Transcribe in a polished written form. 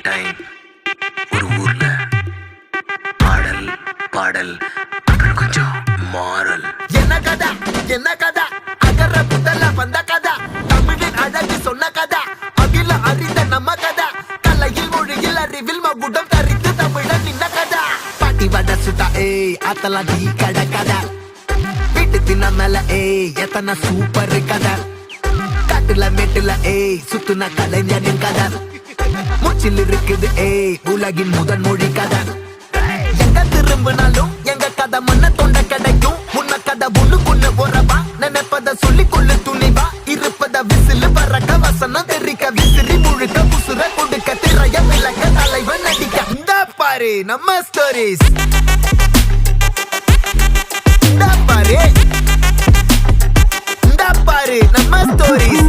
Time ஒரு ஊர்ல பாடல் பாடல் அப்புறம் கொஞ்சம் மாறல். என்ன கதை அகர புதல வந்த கதை, தமிழின் அழகு சொன்ன கதை, அகில அறிந்த நம்ம கதை, கலையில் மொழியில் அறிவில் மகுடம் தரித்து தமிழன் நின்ன கதை. பாட்டி வட சுட்டா அத்தலாம் டீ கடை கதை, வீட்டு தின்ன மேல எத்தனை சூப்பர் கதை, காட்டுல மேட்டுல சுத்துன கலைஞனின் கதை, மூச்சில் இருக்குது உலகின் முதன் மொழி கதை. எங்க திரும்பினாலும் எங்க கதை மண்ண தொண்ட கிடைக்கும், முன்ன கதை ஒண்ணுக்குள்ள போறவா, நினைப்பத சொல்லி கொள்ளு துணிவா, இருப்பத விசிலு பறக்க வசனம் தெரிக்க விசிறி முழுக்க புசுர கொடுக்க திரைய விளக்க தலைவன் நடிக்க. இந்த பாரு நம்ம ஸ்டோரிஸ், இந்த பாரு நம்ம ஸ்டோரிஸ்.